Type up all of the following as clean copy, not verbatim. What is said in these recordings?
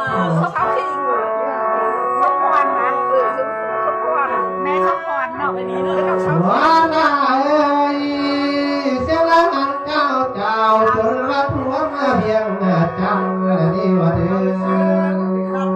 เขาทิ้งเขาพรนะเขาพรแม่เขาพรเนาะอันนี้เลยต้องเขาพรนาเอ้ยเสียงละหันเจ้าจนรับหัวมาเพียงจังดีว่าเดิม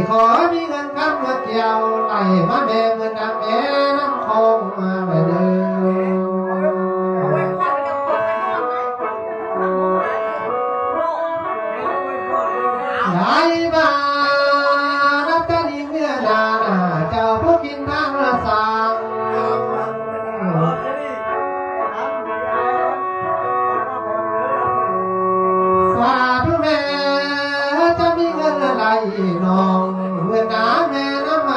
ขอมีเงินคำมาเกี่ยวไหลมาแม่เงินดังแม่น้ำคงมาไปเดินไหลมานับตาดีเมื่อนาเจ้าผู้กินทางละสางสาธุแม่จะมีเงินอะไรน้องเมื่อนาแม่น้ำ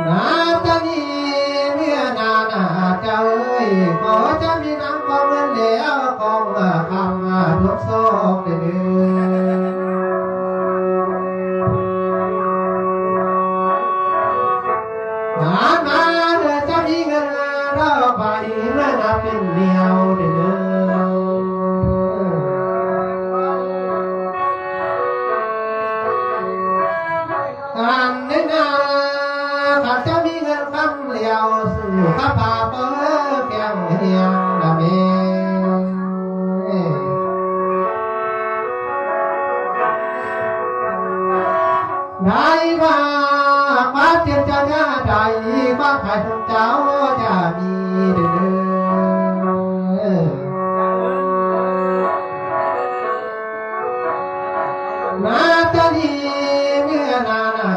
นาตานีเมื่อนานาเจ้าเอ้ยขอจะมีน้ำของเงินแล้วของคำทุกโศกเดือมาเดือจะมีเงินเราไปเมื่อนับเป็นเดียวเดืการเดินนาข้าจะมีเงินคำเดียวสู่ข้าพาเปิดแก้มเฮียงนะเมได้ว่าความเจ็บจะง่ายใจความขายของเจ้าจะมีเด้อมาจะดีเมื่อนานา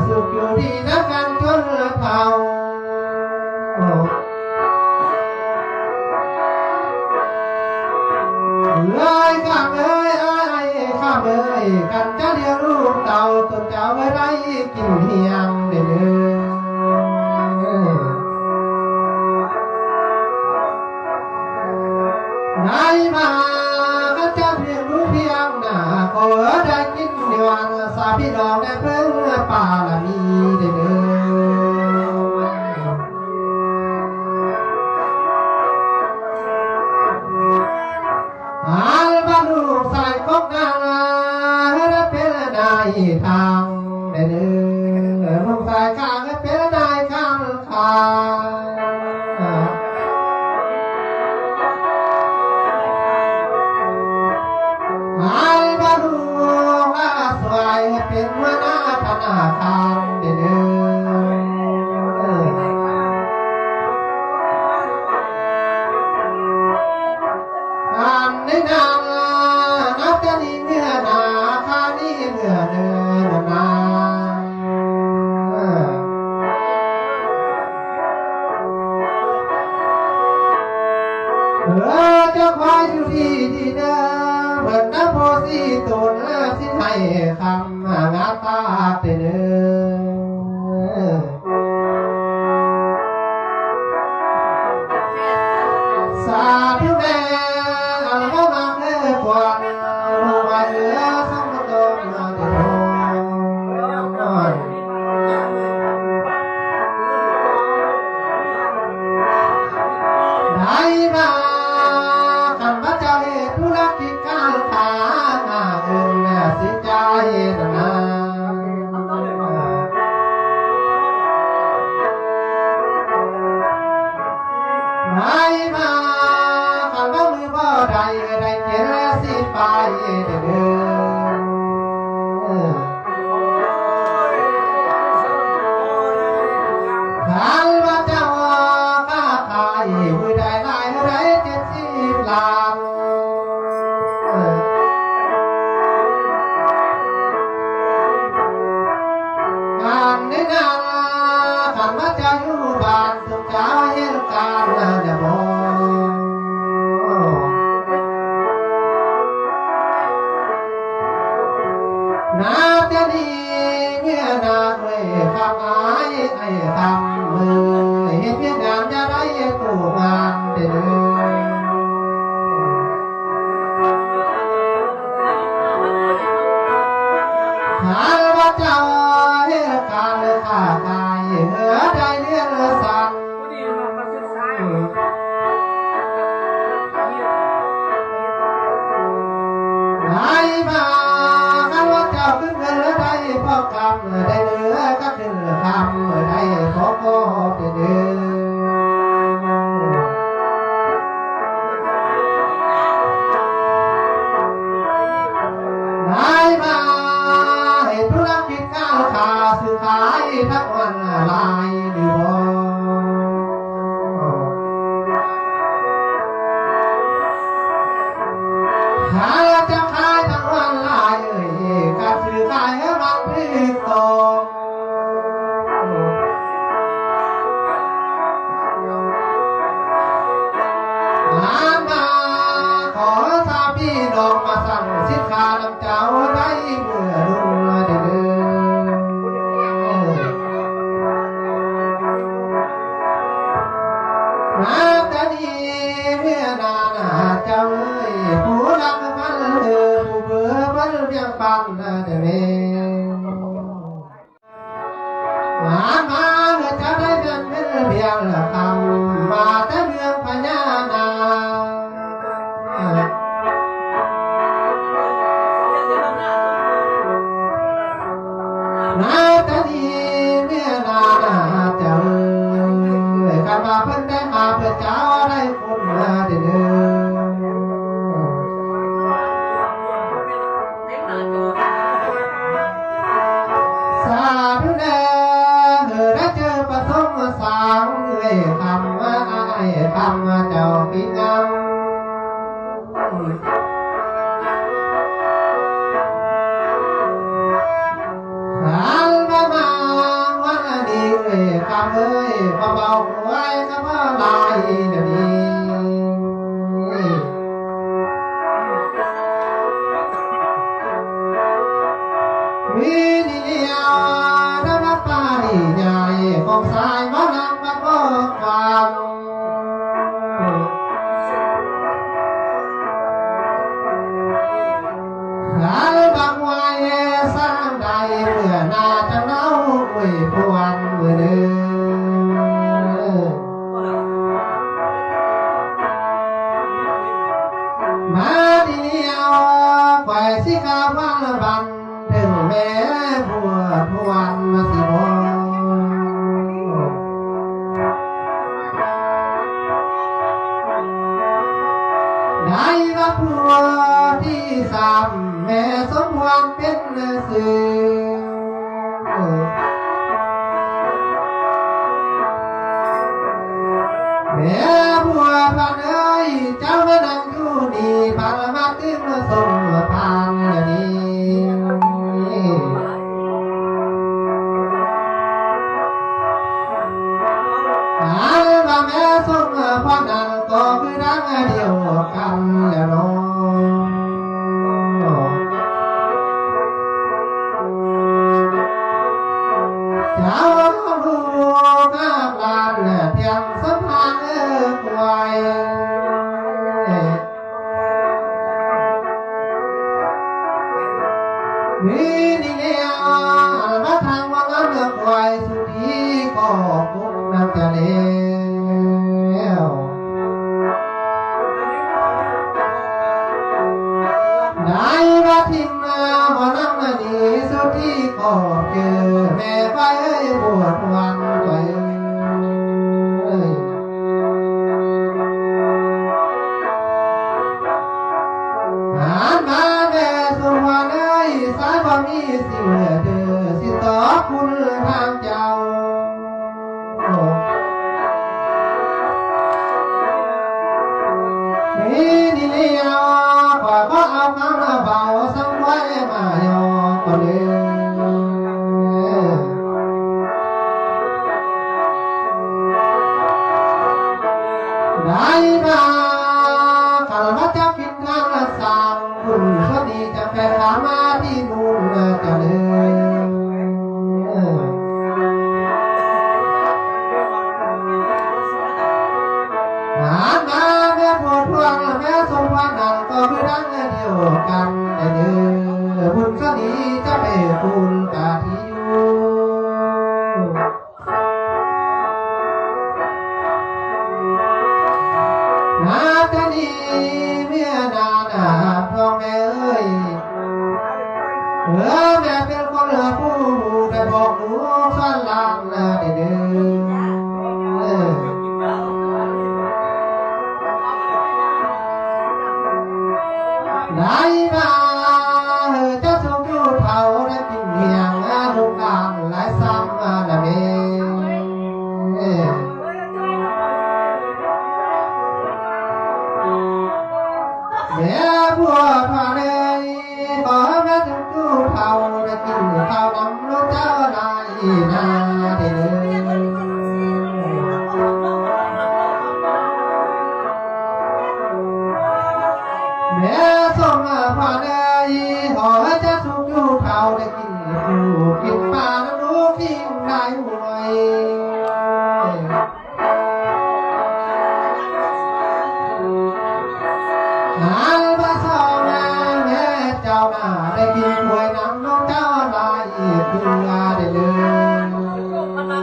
สุขอยู่ดีนักกันจนเท่าเลยข้ามเลยไอ้ข้ามเลยกันจะเลี้ยงลูกเต่าจนเจ้าไม่ได้กินเฮียงเด้อนายมาก็จะเพียงรู้เพียงหน้าขอได้กินในวันสาพี่น้องได้เพิ่งป่าละมีเด้ออาลบาลูใส่กบนาให้เป็นนายทางเด้อลูกใส่ข้างให้เป็นนายข้างขาอาลบาลูว่าสวยเป็นหัวหน้าธนาคารเด้อในนานับจะดีเมื่อนาคานี้เมื่อเดินนาเจ้าควายอยู่ที่เดิมเหมือนน้ำโพสีตุนสิให้คำงาตาเตือนสาธุแม่นาจะดีเมื่อนาด้วยข้าไม้ไอ้ทำมือเห็นเพียงงานจะได้กู้งานเดินหาว่าเจ้าเหตุการณ์ข้าตายเหลือใจเลี้ยงสัตว์ไหนมาขึ้นเงินได้พอกำได้เหลือก็ขึ้นคำได้ขอก็เดือได้มาให้ธุรกิจก้าวขาซื้อขายทั้งวันลายดีบ่หาจะขายทั้งวันลายการซื้อขายให้มันพลิกตกหามาขอทาพี่น้องมาสั่งสินค้าน้ำเจ้าได้เมื่อดูเดือ มาจะได้เป็นเพียงคำมาแต่เรื่องพญานานาตาดีเมื่อนาเจ้าการมาเพิ่นได้มาเพื่อเจ้าได้คนมาเดินสาธุเด้อได้เจอประสงค์สางคำว่าคำว่าเจ้าพี่งามเอ้ยเบาๆไว้ก็ว่าลายเดี๋ยวนี้วิธีเดียวได้รับปาดีใหญ่ของสายมานักมาก็ฟังขาบางไว้สร้างใดเมื่อนาจะเน่าไว้พวนเมื่อเดินมาดีเดียวไข่สิกาวังบันถึงแม่บัวทวนมาสิบได้รับผัวที่สามแม่สมหวังเป็นสื่อแม่บัวพันเอ้ยเจ้ามานั่งอยู่นี่พามาติ้มส่งพานนี้หาว่าแม่ส่งพอนั่งก็คือรักเดียวกันแล้วน้องเจ้าลูกงามลานเพียงสัมพันธ์ควายมีนี่เดียวมาทางว่างานเลือกควายสุธีก็คุกน้ำจะเลี้ยวได้มาทิ้งหัวน้ำนี้สุธีก็เจอแม่ไปบวชวันไปหานมาแม่สุวรรณเอ้ยสายบ่มีสิเหลือเธอสิตอบคุณทางเจ้ามีนี่เลี้ยวกว่าก็เอาคำเบาสังไว้มายอคนเดียวได้มาขันวัดจะกินทางละสามคุณสวัสดีจะไปหามาที่นู่นจะเลยหามาแม่ปวดท้องแม่สมวันนั่งก็คือดังเดียวกันแต่เดินบุญสวัสดีจะไปคุณกาที่อยู่นาตาดีเมียนานาพร้อมแม่เอ้ยแม่เป็นคนเหลือผู้ได้บอกหนูฟันลางนาเด้อได้มาจะสุขอยู่เท่าได้กินเพียงลูกนางหลายซ้ำนะแม่แม่บัวพาเลยขอแม่ถึงตู้เท่าได้กินข้าวน้ำลูกเจ้าได้นาเด้อแม่ส่งพาเลยขอจะสุขอยู่เท่าได้กินผู้กินปลาน้ำลูกทิ้งได้หวยหาบ้าสาวนาแม่เจ้าหน้าได้กินหวยน้ำน้องเจ้าได้เพื่อได้เลย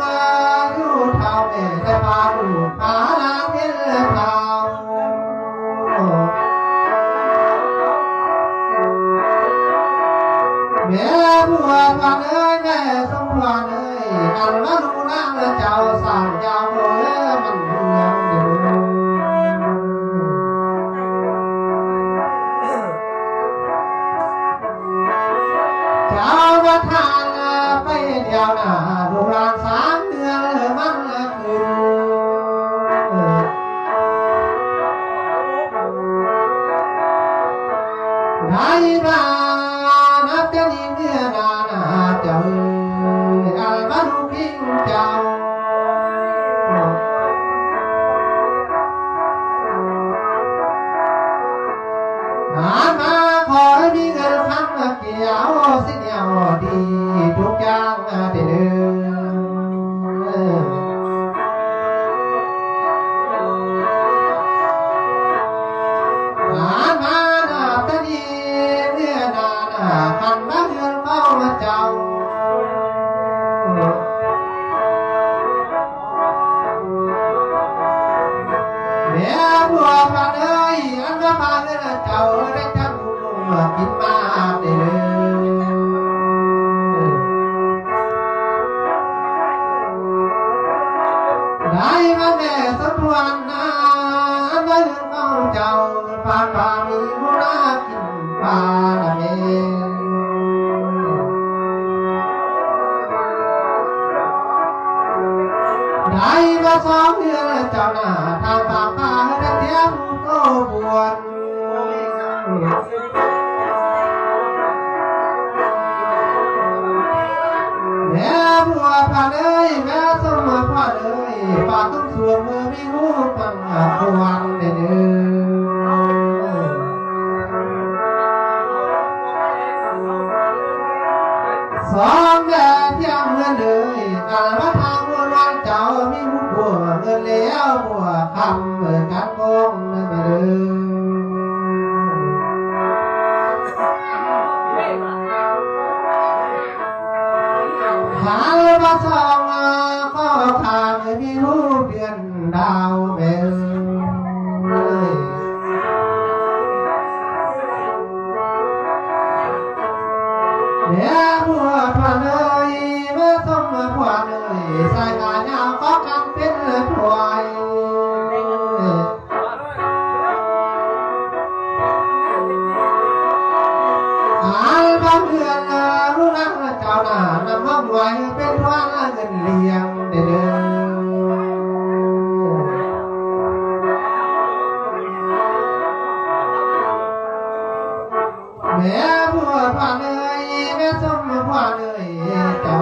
มาอยู่เท่าแม่ได้พาลูกพาหลานเห็นเท่าแม่บัวพานเอ้ยแม่สมพรเอ้ยอันว่าลูกนางเจ้าสาวเจ้าเอ้ยมันเมืองเดียวเจ้าประทานไปเดียวหน้าลูกหลานสามเดือนมันคืนได้บ้านับจะดีเมื่อนานาเจ้าอันบ้านลูกพิงเจ้าหามาขอให้มีเงินพันเกี่ยวสิ่งเดียวดีทุกอย่างได้เดินหามานับจะดีเมื่อนานาคันบ้านเงินเข้าเจ้าแม่บัวพานเอ้ยอันว่าพานเอ้ยเจ้าได้จับกินมาได้เลยได้มาแม่สมวันนาอันว่าเรื่องของเจ้าพานพามีหัวกินปลาละเมได้มาสองเดือนเจ้าหน้าทางปากปลาได้เทียมโตบวนแม่บัวพานเอ้ยแม่สมพรเอ้ยปากตุ้มสวงมือมีหูปังปวนเด้อสองแม่เทียมเงินเลยการมาทางบัวลานเจ้ามีหูบัวเงินแล้วบัวคำเปิดการโกงไม่เด้อขาบาซองก็ขาไม่มีรูปเดือนดาวเบลแม่บัวพานเอ้ยแม่สมพรเอ้ยสายงานยาวก็กันเป็นถวยอาบางเดือนรู้นักเจ้าหน้านำมาไว้เป็นว่าเงินเลี้ยงเด้อแม่บัวพานเอ้ยแม่สมพรเอ้ยเจ้า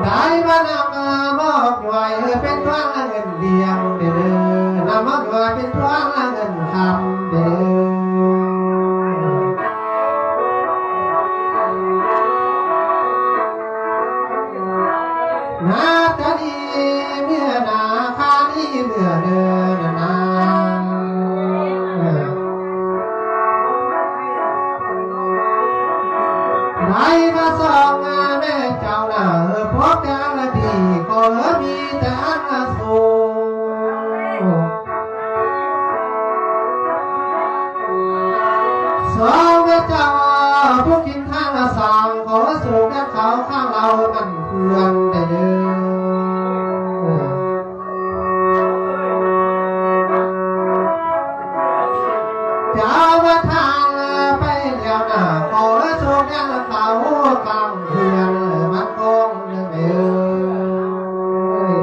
ได้มานำมามอบไว้เป็นว่าเงินเลี้ยงเด้อนำมาไว้เป็นว่าเงินคำเด้อนาตาดีเมื่อนาคาดีเมื่อเดินนาได้มาสองแม่เจ้าหน้าพบแต่ละทีก็มีแต่อันสูงสองแม่เจ้าผู้กินข้างละสามขอสู่แก้เขาข้างเรามันเพื่อนได้เด้อเจ้าประทานไปเดียวหน้าขอสู่แก้เขากลางเพื่อนมันคงไม่เอ้ย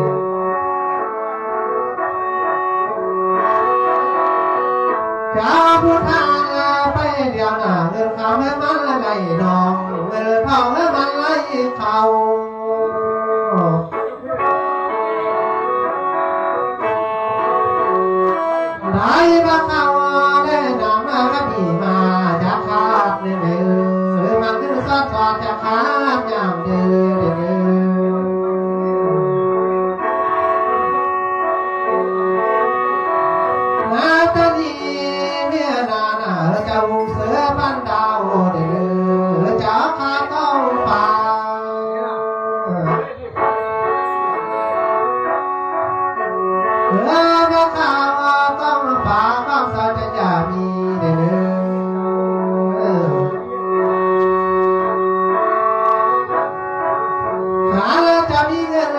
เจ้าผู้ทานไปเดียวหน้าเงินเขาให้มันไหลนองเงินทองให้มันไหลเขาได้บ้าเขาได้นำมาก็มีมาจากขาดเลยเด้อมันขึ้นซอดจากขาดยามเด้อนาตาดีเมียนานาเจ้าเสือบันดา ข้าวต้องฝาความสาจะอย่ามีเด้อหาแล้วจะมีเงิน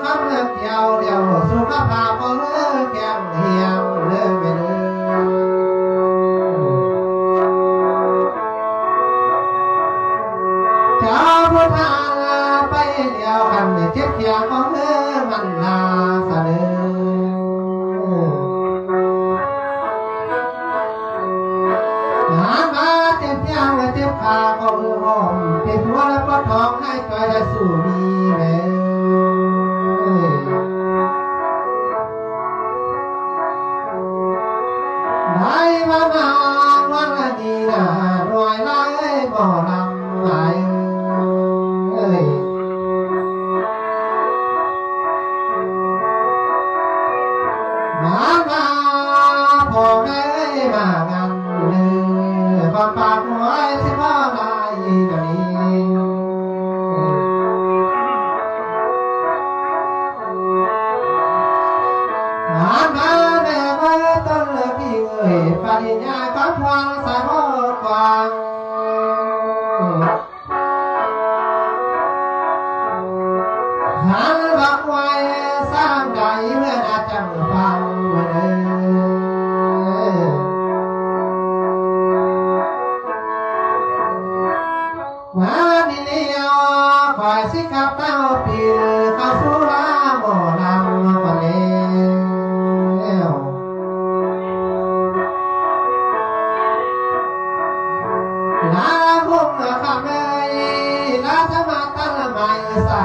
คำเลิกเกี่ยวเดียวสุขภาพก็เลิกแก่เหี่ยวเลิกไปเลยเจ้าพุทธาไปเดียวกันเจ็บเขียวก็เลิกมันนาสะเด้อหามาเจ็บยาวเจ็บขาก็เลิกหอมเจ็บหัวและปวดท้องให้ใจได้สู่มีแม่ได้มานานวันนี้นะรวยไล่บ่ลำไหลมาพ่อแม่มางานเลยก่อนปากหัวสิพ่อลายเดี๋ยวนี้มาแม่มาต้นเลยพี่เอ๋ยปริญญาความพวงสายพ่อกวางหันบักไว้สร้างใจเมื่อนาจังฟังมาดิเลียวคอยสิกับเต้าปีเข้าสู่ลาหมอลำมาแล้วลาบุ้งคำเลยลาธรรมะตั้งละไม่ใส่